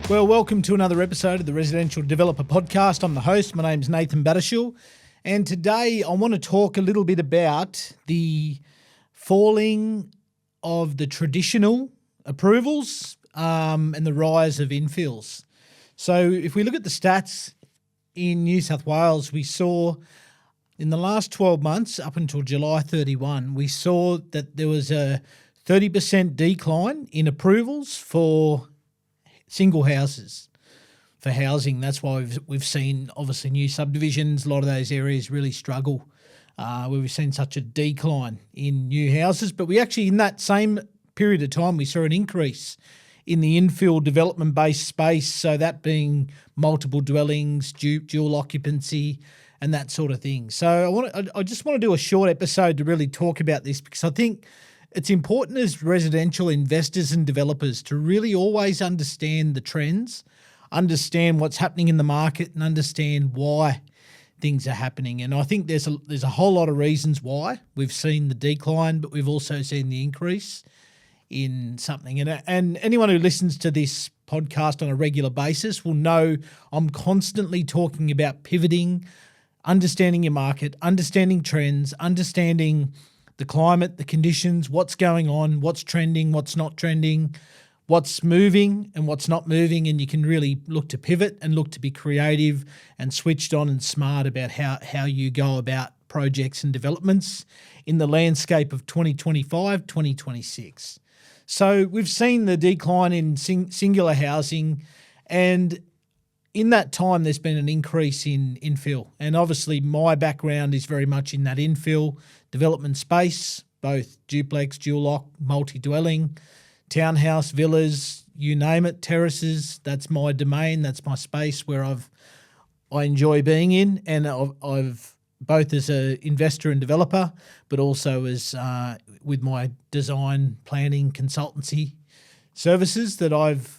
Well, welcome to another episode of the Residential Developer Podcast. I'm the host. My name's Nathan Battishall. And today I want to talk a little bit about the falling of the traditional approvals and the rise of infills. So if we look at the stats in New South Wales, we saw in the last 12 months up until July 31, we saw that there was a 30% decline in approvals for single houses for housing. That's why we've seen obviously new subdivisions. A lot of those areas really struggle where we've seen such a decline in new houses. But we actually, in that same period of time, we saw an increase in the infill development-based space. So that being multiple dwellings, dual occupancy, and that sort of thing. So I just want to do a short episode to really talk about this because I think it's important as residential investors and developers to really always understand the trends, understand what's happening in the market, and understand why things are happening. And I think there's a whole lot of reasons why we've seen the decline, but we've also seen the increase in something. And anyone who listens to this podcast on a regular basis will know I'm constantly talking about pivoting, understanding your market, understanding trends, understanding the climate, the conditions, what's going on, what's trending, what's not trending, what's moving and what's not moving. And you can really look to pivot and look to be creative and switched on and smart about how you go about projects and developments in the landscape of 2025, 2026. So we've seen the decline in singular housing, and in that time there's been an increase in infill. And obviously my background is very much in that infill development space, both duplex, dual lock, multi-dwelling, townhouse, villas, you name it, terraces. That's my domain. That's my space where I enjoy being in, and I've both as an investor and developer, but also as with my design planning consultancy services that I've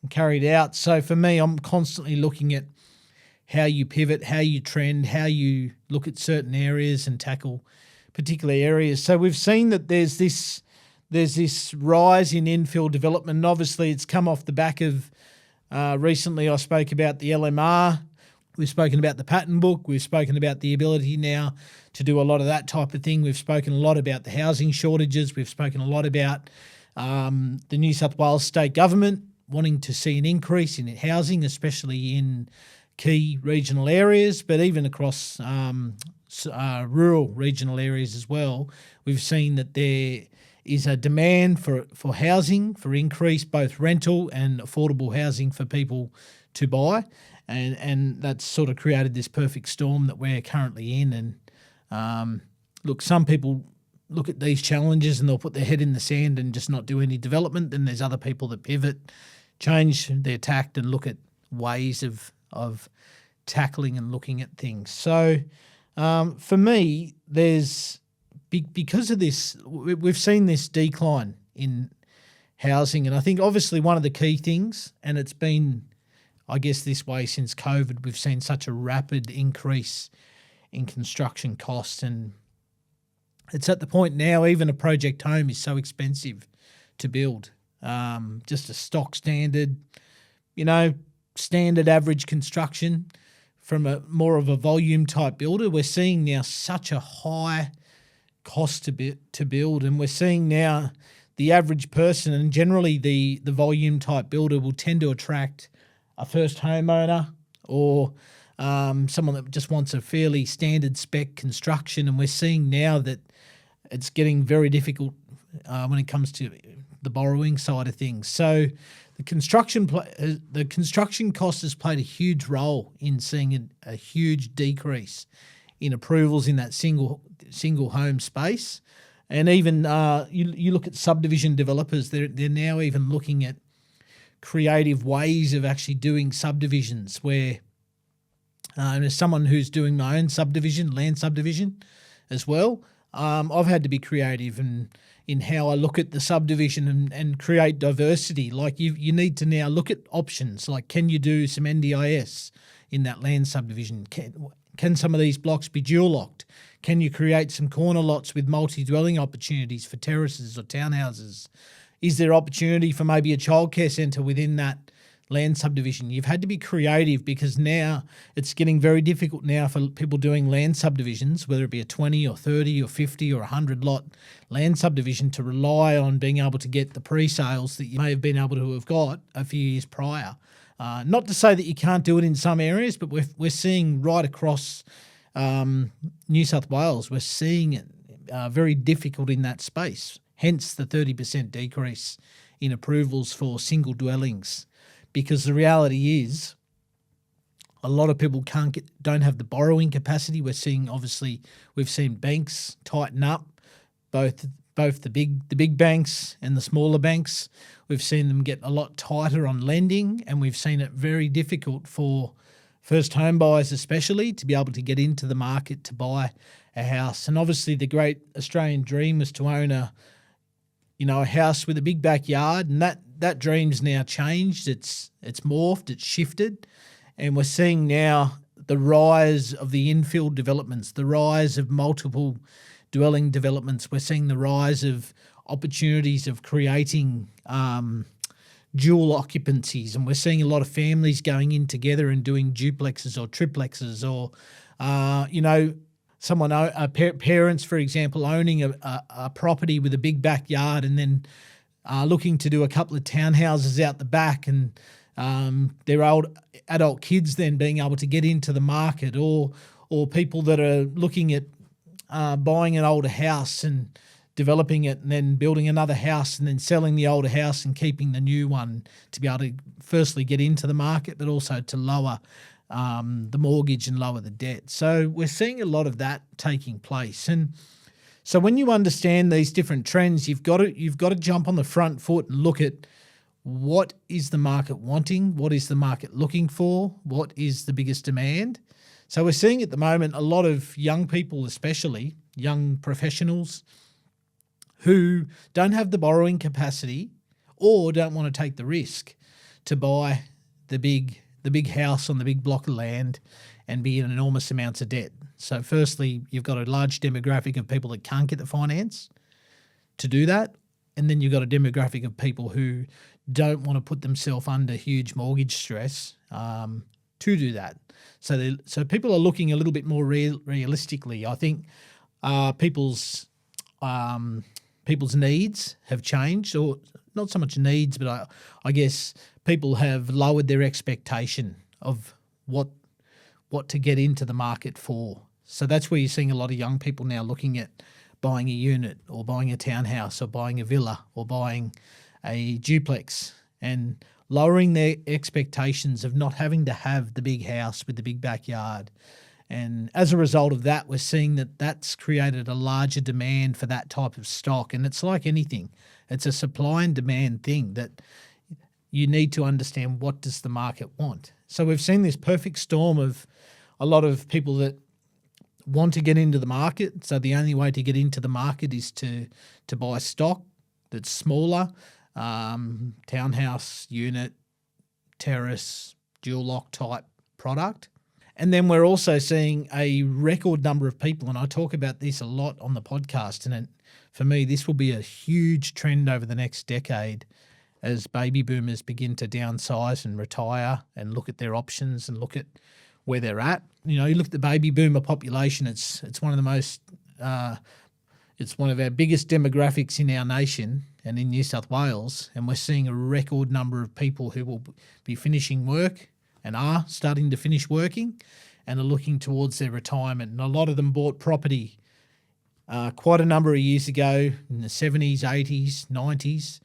carried out. So for me, I'm constantly looking at how you pivot, how you trend, how you look at certain areas and tackle particular areas. So we've seen that there's this rise in infill development. And obviously it's come off the back of recently I spoke about the LMR. We've spoken about the pattern book. We've spoken about the ability now to do a lot of that type of thing. We've spoken a lot about the housing shortages. We've spoken a lot about the New South Wales state government wanting to see an increase in housing, especially in key regional areas, but even across rural regional areas as well. We've seen that there is a demand for housing, for increase, both rental and affordable housing for people to buy. And that's sort of created this perfect storm that we're currently in. And look, some people look at these challenges and they'll put their head in the sand and just not do any development. Then there's other people that pivot, change their tact and look at ways of tackling and looking at things. So for me, because of this, we've seen this decline in housing. And I think obviously one of the key things, and it's been, I guess, this way since COVID, we've seen such a rapid increase in construction costs. And it's at the point now, even a project home is so expensive to build. Just a stock standard, standard average construction from a more of a volume type builder. We're seeing now such a high cost to build, and we're seeing now the average person, and generally the volume type builder will tend to attract a first homeowner or someone that just wants a fairly standard spec construction. And we're seeing now that it's getting very difficult when it comes to the borrowing side of things. So the construction cost has played a huge role in seeing a huge decrease in approvals in that single home space. And even you look at subdivision developers, they're now even looking at creative ways of actually doing subdivisions where, and as someone who's doing my own land subdivision as well, I've had to be creative in how I look at the subdivision and create diversity. Like you need to now look at options, like can you do some NDIS in that land subdivision? Can some of these blocks be dual locked? Can you create some corner lots with multi-dwelling opportunities for terraces or townhouses? Is there opportunity for maybe a childcare centre within land subdivision. You've had to be creative because now it's getting very difficult now for people doing land subdivisions, whether it be a 20 or 30 or 50 or 100 lot land subdivision, to rely on being able to get the pre-sales that you may have been able to have got a few years prior. Not to say that you can't do it in some areas, but we're seeing right across New South Wales, we're seeing it very difficult in that space, hence the 30% decrease in approvals for single dwellings. Because the reality is a lot of people don't have the borrowing capacity. We've seen banks tighten up, both the big banks and the smaller banks. We've seen them get a lot tighter on lending, and we've seen it very difficult for first home buyers especially to be able to get into the market to buy a house. And obviously the great Australian dream was to own a house with a big backyard, and that dream's now changed. It's morphed, it's shifted, and we're seeing now the rise of the infill developments, the rise of multiple dwelling developments. We're seeing the rise of opportunities of creating dual occupancies, and we're seeing a lot of families going in together and doing duplexes or triplexes, or parents, for example, owning a property with a big backyard and then looking to do a couple of townhouses out the back, and their old adult kids then being able to get into the market, or people that are looking at buying an older house and developing it and then building another house and then selling the older house and keeping the new one to be able to firstly get into the market, but also to lower the mortgage and lower the debt. So we're seeing a lot of that taking place. And so when you understand these different trends, you've got to jump on the front foot and look at what is the market wanting, what is the market looking for, what is the biggest demand. So we're seeing at the moment a lot of young people, especially young professionals, who don't have the borrowing capacity or don't want to take the risk to buy the big house on the big block of land and be in enormous amounts of debt. So firstly, you've got a large demographic of people that can't get the finance to do that. And then you've got a demographic of people who don't want to put themselves under huge mortgage stress to do that. So people are looking a little bit more realistically. I think people's needs have changed, or not so much needs, but I guess people have lowered their expectation of what to get into the market for. So that's where you're seeing a lot of young people now looking at buying a unit or buying a townhouse or buying a villa or buying a duplex, and lowering their expectations of not having to have the big house with the big backyard. And as a result of that, we're seeing that that's created a larger demand for that type of stock. And it's like anything. It's a supply and demand thing that you need to understand, what does the market want? So we've seen this perfect storm of a lot of people that want to get into the market. So the only way to get into the market is to buy stock that's smaller, townhouse, unit, terrace, dual lock type product. And then we're also seeing a record number of people, and I talk about this a lot on the podcast, and for me, this will be a huge trend over the next decade as baby boomers begin to downsize and retire and look at their options and look at where they're at. You look at the baby boomer population, it's one of the most, it's one of our biggest demographics in our nation and in New South Wales, and we're seeing a record number of people who will be finishing work and are starting to finish working and are looking towards their retirement. And a lot of them bought property quite a number of years ago in the 70s, 80s, 90s,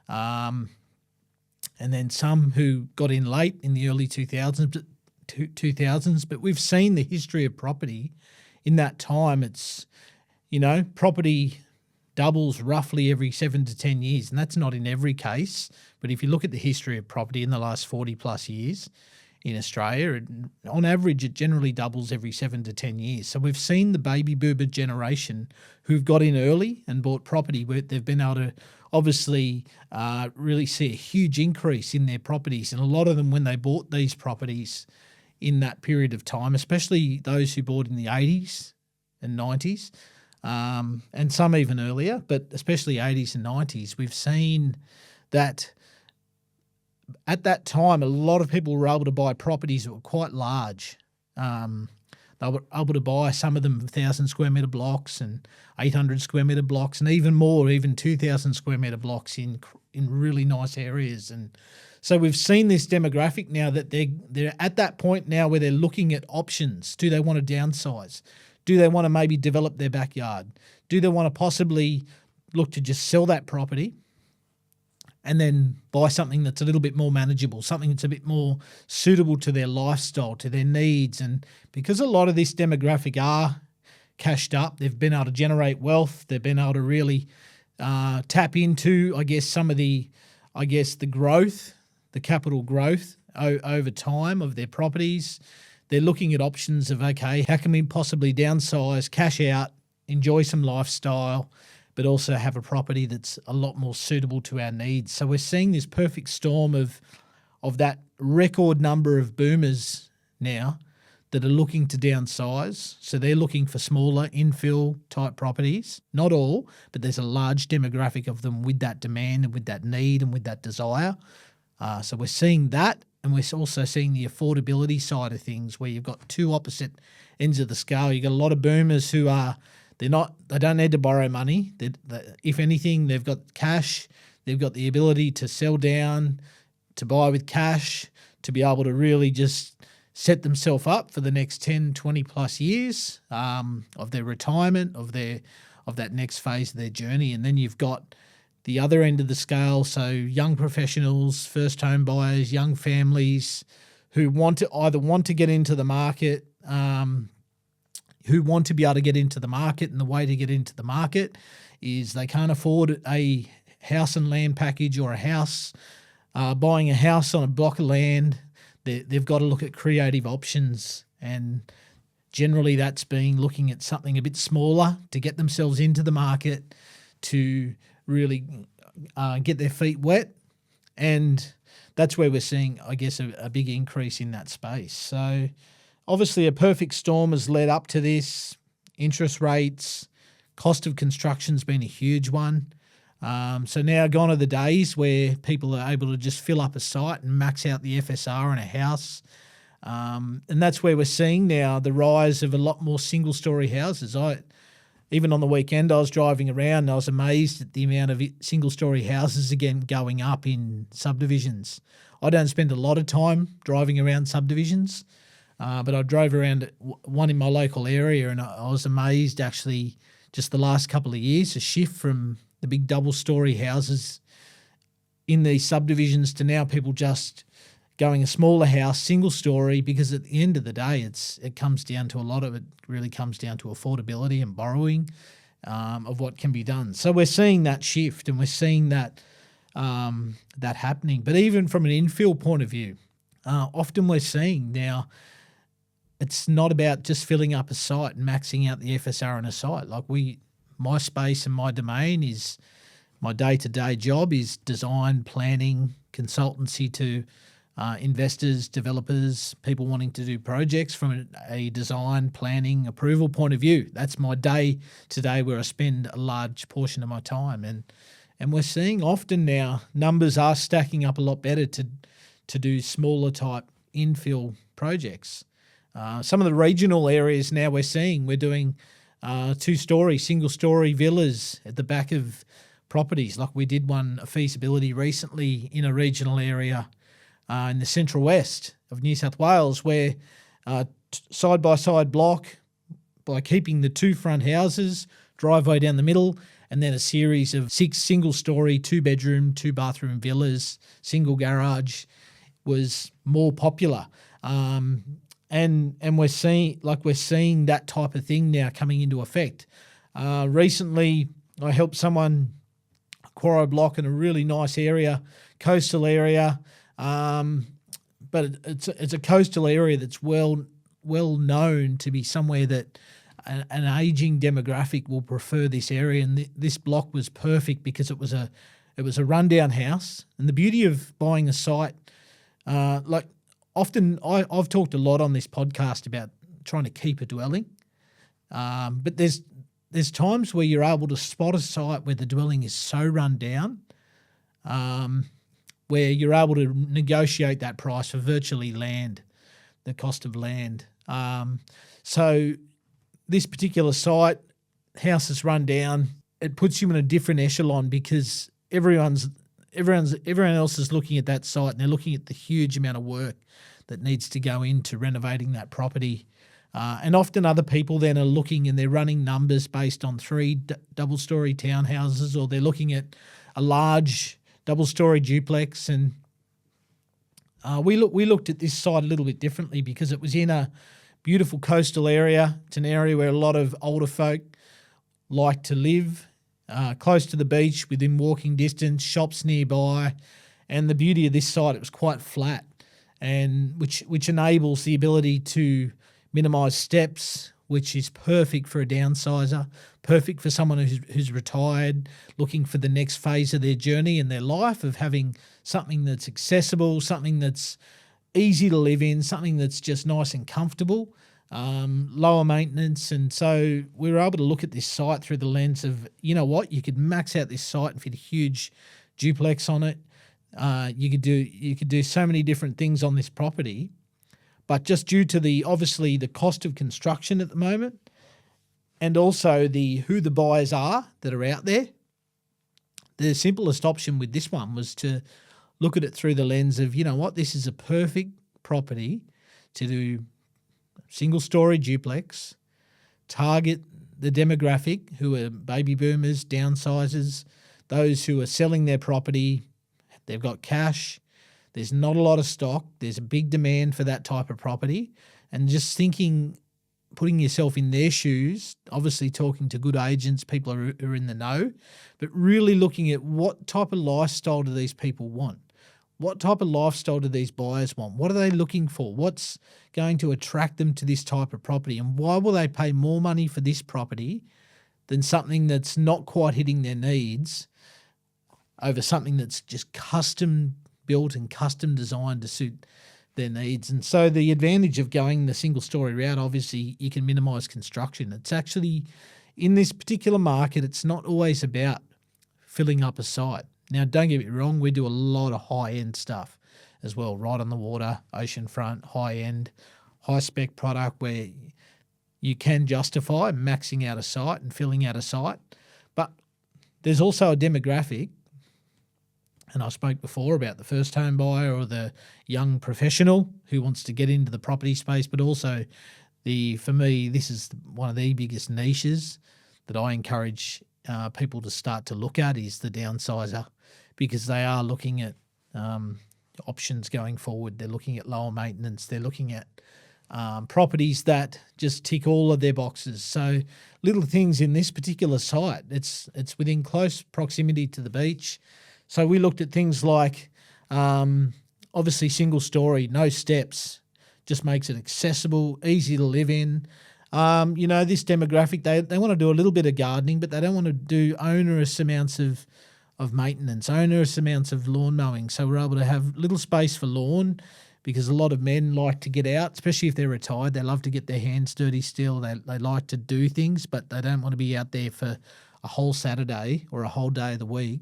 and then some who got in late in the early 2000s. But we've seen the history of property in that time. It's, property doubles roughly every 7 to 10 years, and that's not in every case. But if you look at the history of property in the last 40 plus years in Australia, on average, it generally doubles every 7 to 10 years. So we've seen the baby boomer generation who've got in early and bought property, where they've been able to obviously really see a huge increase in their properties. And a lot of them, when they bought these properties in that period of time, especially those who bought in the 80s and 90s, and some even earlier, but especially 80s and 90s, we've seen that at that time, a lot of people were able to buy properties that were quite large. They were able to buy some of them 1,000 square metre blocks and 800 square metre blocks and even more, even 2,000 square metre blocks in really nice areas. And so we've seen this demographic now that they're at that point now where they're looking at options. Do they want to downsize? Do they want to maybe develop their backyard? Do they want to possibly look to just sell that property and then buy something that's a little bit more manageable, something that's a bit more suitable to their lifestyle, to their needs? And because a lot of this demographic are cashed up, they've been able to generate wealth, they've been able to really tap into, I guess, some of the growth, the capital growth over time of their properties. They're looking at options of, okay, how can we possibly downsize, cash out, enjoy some lifestyle, but also have a property that's a lot more suitable to our needs. So we're seeing this perfect storm of that record number of boomers now that are looking to downsize. So they're looking for smaller infill type properties. Not all, but there's a large demographic of them with that demand and with that need and with that desire. So we're seeing that, and we're also seeing the affordability side of things where you've got two opposite ends of the scale. You've got a lot of boomers who they don't need to borrow money. If anything, they've got cash. They've got the ability to sell down, to buy with cash, to be able to really just set themselves up for the next 10, 20 plus years of their retirement, of that next phase of their journey. And then you've got the other end of the scale, so young professionals, first home buyers, young families who want to get into the market, who want to be able to get into the market, and the way to get into the market is they can't afford a house and land package or a house, buying a house on a block of land. They've got to look at creative options, and generally that's been looking at something a bit smaller to get themselves into the market, to really get their feet wet, and that's where we're seeing, I guess, a big increase in that space. So obviously a perfect storm has led up to this. Interest rates, cost of construction's been a huge one. So now gone are the days where people are able to just fill up a site and max out the FSR in a house. And that's where we're seeing now the rise of a lot more single-storey houses. Even on the weekend, I was driving around and I was amazed at the amount of single-storey houses again going up in subdivisions. I don't spend a lot of time driving around subdivisions, but I drove around one in my local area, and I was amazed actually just the last couple of years, a shift from the big double-storey houses in these subdivisions to now people just going a smaller house, single-storey, because at the end of the day, it comes down to, a lot of it really comes down to affordability and borrowing of what can be done. So we're seeing that shift, and we're seeing that happening. But even from an infill point of view, often we're seeing now it's not about just filling up a site and maxing out the FSR on a site. Like my space and my domain is, my day-to-day job is design, planning, consultancy to investors, developers, people wanting to do projects from a design, planning, approval point of view. That's my day today, where I spend a large portion of my time. And we're seeing often now numbers are stacking up a lot better to do smaller type infill projects. Some of the regional areas now we're doing two-storey, single-storey villas at the back of properties. Like we did a feasibility recently in a regional area in the central west of New South Wales, where side-by-side block, by keeping the two front houses, driveway down the middle, and then a series of 6 single-storey, 2-bedroom, 2-bathroom villas, single garage, was more popular. And we're seeing that type of thing now coming into effect. Recently, I helped someone acquire a block in a really nice area, coastal area, but it's a coastal area that's well known to be somewhere that an aging demographic will prefer this area. And this block was perfect because it was a rundown house. And the beauty of buying a site, often I've talked a lot on this podcast about trying to keep a dwelling, but there's times where you're able to spot a site where the dwelling is so run down, where you're able to negotiate that price for virtually land, the cost of land. So this particular site, house is run down, it puts you in a different echelon because everyone else is looking at that site and they're looking at the huge amount of work that needs to go into renovating that property. And often other people then are looking and they're running numbers based on 3 double-story townhouses, or they're looking at a large double-story duplex. And we looked at this site a little bit differently because it was in a beautiful coastal area. It's an area where a lot of older folk like to live, close to the beach, within walking distance, shops nearby. And the beauty of this site, it was quite flat, and which enables the ability to minimise steps, which is perfect for a downsizer, perfect for someone who's retired, looking for the next phase of their journey in their life, of having something that's accessible, something that's easy to live in, something that's just nice and comfortable, lower maintenance. And so we were able to look at this site through the lens of, you know what, you could max out this site and fit a huge duplex on it. You could do so many different things on this property. But just due to obviously the cost of construction at the moment, and also who the buyers are that are out there, the simplest option with this one was to look at it through the lens of, you know what, this is a perfect property to do single-story duplex, target the demographic who are baby boomers, downsizers, those who are selling their property, they've got cash, there's not a lot of stock, there's a big demand for that type of property, and just putting yourself in their shoes, obviously talking to good agents, people who are in the know, but really looking at what type of lifestyle do these people want? What type of lifestyle do these buyers want? What are they looking for? What's going to attract them to this type of property? And why will they pay more money for this property than something that's not quite hitting their needs over something that's just custom built and custom designed to suit their needs? And so the advantage of going the single story route, obviously you can minimise construction. It's actually, in this particular market, it's not always about filling up a site. Now, don't get me wrong, we do a lot of high-end stuff as well, right on the water, oceanfront, high-end, high-spec product where you can justify maxing out a site and filling out a site. But there's also a demographic, and I spoke before about the first home buyer or the young professional who wants to get into the property space, but also for me, this is one of the biggest niches that I encourage people to start to look at is the downsizer, because they are looking at options going forward. They're looking at lower maintenance. They're looking at properties that just tick all of their boxes. So little things in this particular site, it's within close proximity to the beach. So we looked at things like obviously single story, no steps, just makes it accessible, easy to live in. This demographic, they want to do a little bit of gardening, but they don't want to do onerous amounts of maintenance, onerous amounts of lawn mowing. So we're able to have little space for lawn, because a lot of men like to get out, especially if they're retired. They love to get their hands dirty still. They like to do things, but they don't want to be out there for a whole Saturday or a whole day of the week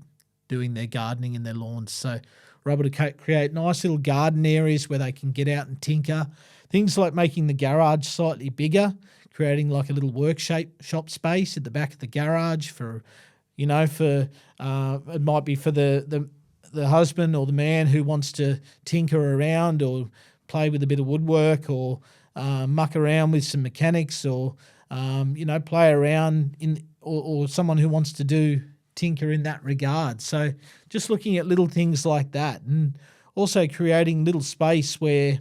doing their gardening in their lawns. So we're able to create nice little garden areas where they can get out and tinker. Things like making the garage slightly bigger, creating like a little shop space at the back of the garage for it might be for the husband or the man who wants to tinker around or play with a bit of woodwork or muck around with some mechanics or play around or someone who wants to do tinker in that regard. So just looking at little things like that, and also creating little space where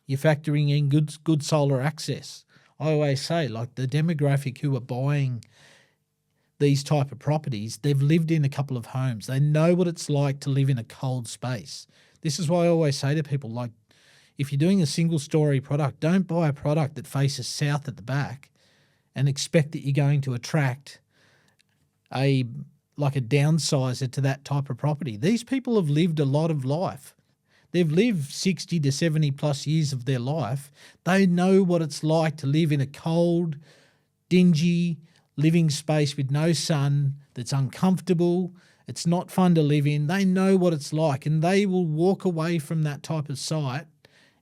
you're factoring in good solar access. I always say, like, the demographic who are buying these type of properties, they've lived in a couple of homes. They know what it's like to live in a cold space. This is why I always say to people, like, if you're doing a single story product, don't buy a product that faces south at the back and expect that you're going to attract a downsizer to that type of property. These people have lived a lot of life. They've lived 60 to 70 plus years of their life. They know what it's like to live in a cold, dingy living space with no sun, that's uncomfortable, It's not fun to live in. They know what it's like, and they will walk away from that type of site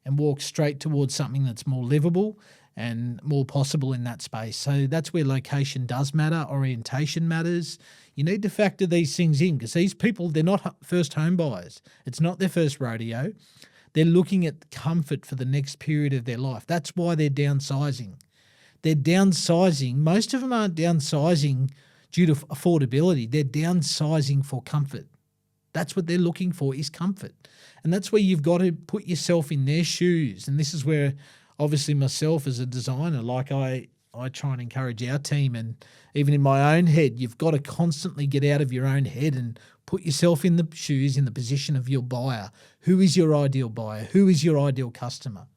and walk straight towards something that's more livable and more possible in that space. So that's where location does matter, orientation matters. You need to factor these things in because these people, they're not first home buyers. It's not their first rodeo. They're looking at comfort for the next period of their life. That's why they're downsizing. They're downsizing. Most of them aren't downsizing due to affordability. They're downsizing for comfort. That's what they're looking for, is comfort. And that's where you've got to put yourself in their shoes. And this is where obviously myself as a designer, like I try and encourage our team, and even in my own head, you've got to constantly get out of your own head and put yourself in the shoes, in the position of your buyer. Who is your ideal buyer? Who is your ideal customer?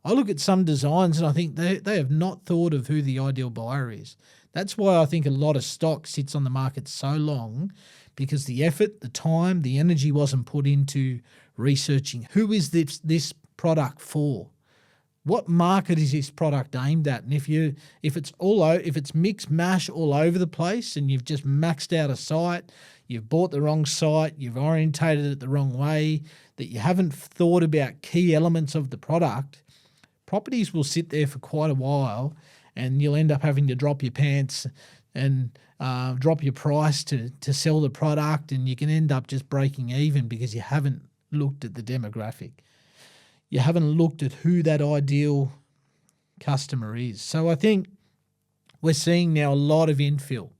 I look at some designs and I think they have not thought of who the ideal buyer is. That's why I think a lot of stock sits on the market so long, because the effort, the time, the energy wasn't put into researching who is this product for. What market is this product aimed at? And if it's mixed mash all over the place and you've just maxed out a site, you've bought the wrong site, you've orientated it the wrong way, that you haven't thought about key elements of the product, properties will sit there for quite a while and you'll end up having to drop your pants and drop your price to sell the product, and you can end up just breaking even because you haven't looked at the demographic. You haven't looked at who that ideal customer is. So I think we're seeing now a lot of infill.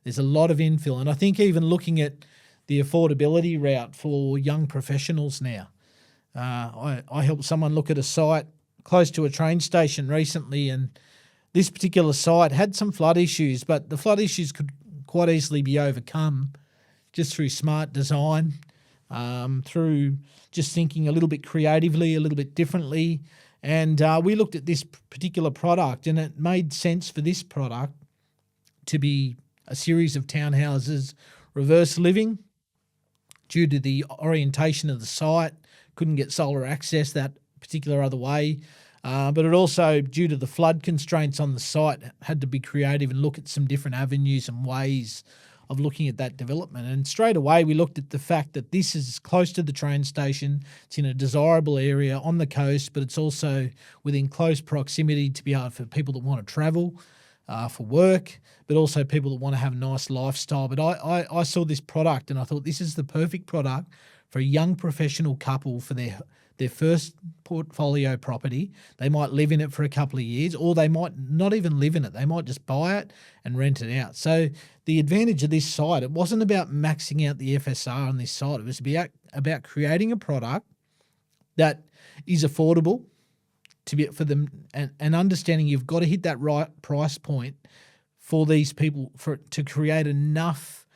There's a lot of infill. And I think even looking at the affordability route for young professionals now. I helped someone look at a site close to a train station recently, and this particular site had some flood issues, but the flood issues could quite easily be overcome just through smart design, through just thinking a little bit creatively, a little bit differently. And we looked at this particular product, and it made sense for this product to be a series of townhouses, reverse living, due to the orientation of the site. Couldn't get solar access that particular other way. But it also, due to the flood constraints on the site, had to be creative and look at some different avenues and ways of looking at that development. And straight away, we looked at the fact that this is close to the train station. It's in a desirable area on the coast, but it's also within close proximity to be able for people that want to travel for work, but also people that want to have a nice lifestyle. But I saw this product and I thought this is the perfect product for a young professional couple for their first portfolio property. They might live in it for a couple of years, or they might not even live in it. They might just buy it and rent it out. So the advantage of this site, it wasn't about maxing out the FSR on this site. It was about creating a product that is affordable to be for them, and understanding you've got to hit that right price point for these people to create enough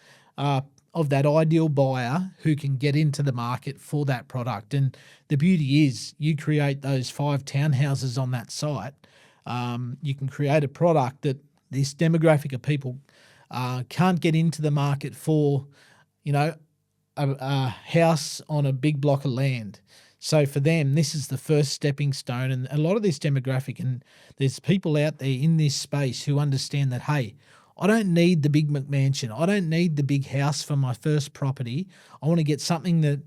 of that ideal buyer who can get into the market for that product. And the beauty is you create those 5 townhouses on that site. You can create a product that this demographic of people can't get into the market for, a house on a big block of land. So for them, this is the first stepping stone. And a lot of this demographic, and there's people out there in this space who understand that, hey, I don't need the big McMansion. I don't need the big house for my first property. I want to get something that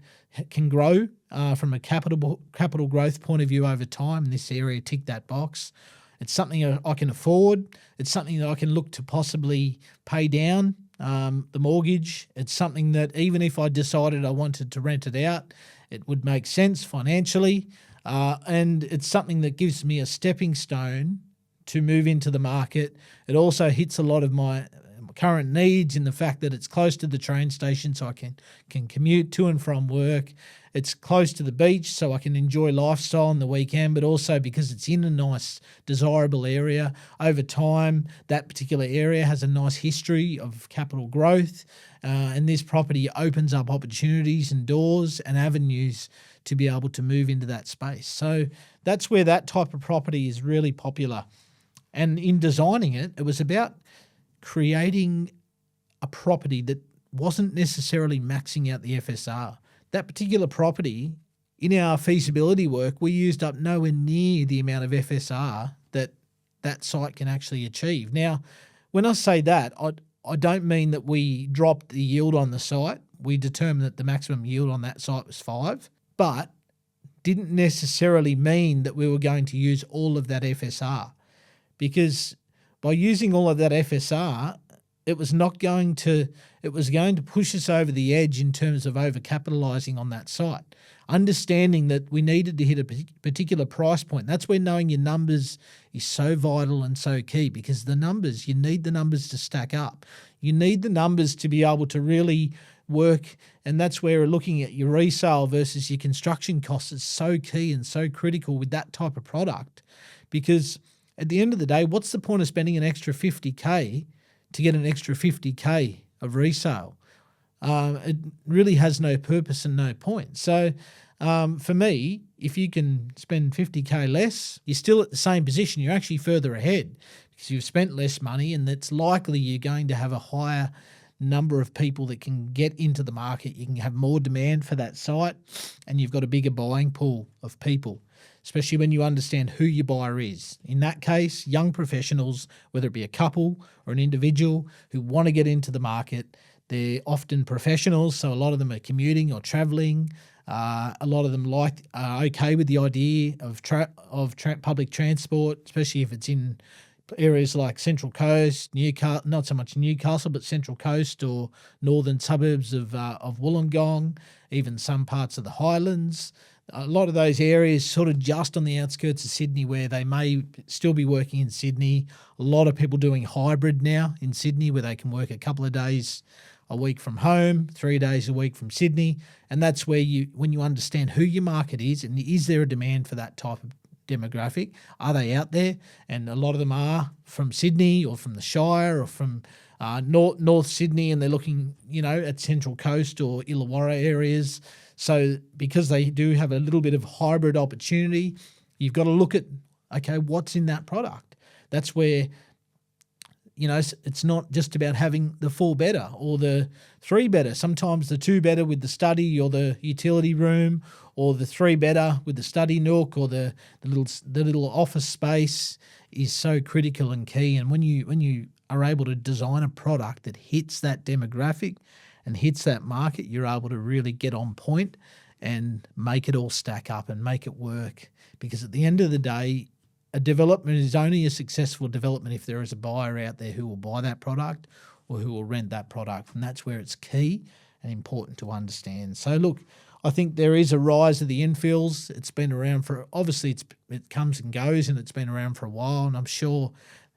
can grow from a capital growth point of view over time. In this area, tick that box. It's something I can afford. It's something that I can look to possibly pay down the mortgage. It's something that even if I decided I wanted to rent it out, it would make sense financially. And it's something that gives me a stepping stone to move into the market. It also hits a lot of my current needs in the fact that it's close to the train station, so I can commute to and from work. It's close to the beach, so I can enjoy lifestyle on the weekend, but also because it's in a nice, desirable area. Over time, that particular area has a nice history of capital growth, and this property opens up opportunities and doors and avenues to be able to move into that space. So that's where that type of property is really popular. And in designing it, it was about creating a property that wasn't necessarily maxing out the FSR. That particular property, in our feasibility work, we used up nowhere near the amount of FSR that site can actually achieve. Now, when I say that, I don't mean that we dropped the yield on the site. we determined that the maximum yield on that site was 5, but didn't necessarily mean that we were going to use all of that FSR, because by using all of that FSR, it was going to push us over the edge in terms of overcapitalising on that site. Understanding that we needed to hit a particular price point. That's where knowing your numbers is so vital and so key, because you need the numbers to stack up. You need the numbers to be able to really work, and that's where looking at your resale versus your construction costs is so key and so critical with that type of product, because at the end of the day, what's the point of spending an extra 50K to get an extra 50K of resale? It really has no purpose and no point. So for me, if you can spend 50K less, you're still at the same position. You're actually further ahead because you've spent less money, and it's likely you're going to have a higher number of people that can get into the market. You can have more demand for that site, and you've got a bigger buying pool of people, especially when you understand who your buyer is. In that case, young professionals, whether it be a couple or an individual who want to get into the market, they're often professionals, so a lot of them are commuting or travelling. A lot of them are okay with the idea of public transport, especially if it's in areas like Central Coast, Newcastle, not so much Newcastle, but Central Coast or northern suburbs of Wollongong, even some parts of the Highlands. A lot of those areas sort of just on the outskirts of Sydney where they may still be working in Sydney. A lot of people doing hybrid now in Sydney where they can work a couple of days a week from home, 3 days a week from Sydney. And that's where when you understand who your market is and is there a demand for that type of demographic, are they out there? And a lot of them are from Sydney or from the Shire or from North Sydney, and they're looking, at Central Coast or Illawarra areas. So because they do have a little bit of hybrid opportunity, you've got to look at, okay, what's in that product? That's where, it's not just about having the 4-bedder or the 3-bedder. Sometimes the 2-bedder with the study or the utility room, or the 3-bedder with the study nook or the little office space is so critical and key. And when you are able to design a product that hits that demographic and hits that market, you're able to really get on point and make it all stack up and make it work. Because at the end of the day, a development is only a successful development if there is a buyer out there who will buy that product or who will rent that product. And that's where it's key and important to understand. So look, I think there is a rise of the infills. It's been around for, obviously it comes and goes, and it's been around for a while, and I'm sure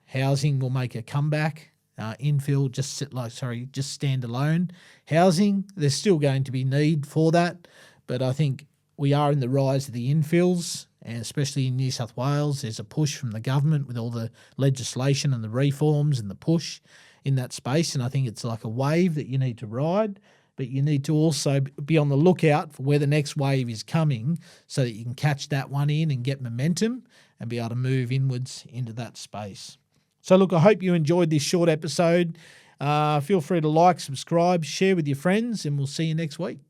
housing will make a comeback. Infill, just stand alone. Housing, there's still going to be need for that, but I think we are in the rise of the infills, and especially in New South Wales. There's a push from the government with all the legislation and the reforms and the push in that space, and I think it's like a wave that you need to ride, but you need to also be on the lookout for where the next wave is coming so that you can catch that one in and get momentum and be able to move inwards into that space. So look, I hope you enjoyed this short episode. Feel free to like, subscribe, share with your friends, and we'll see you next week.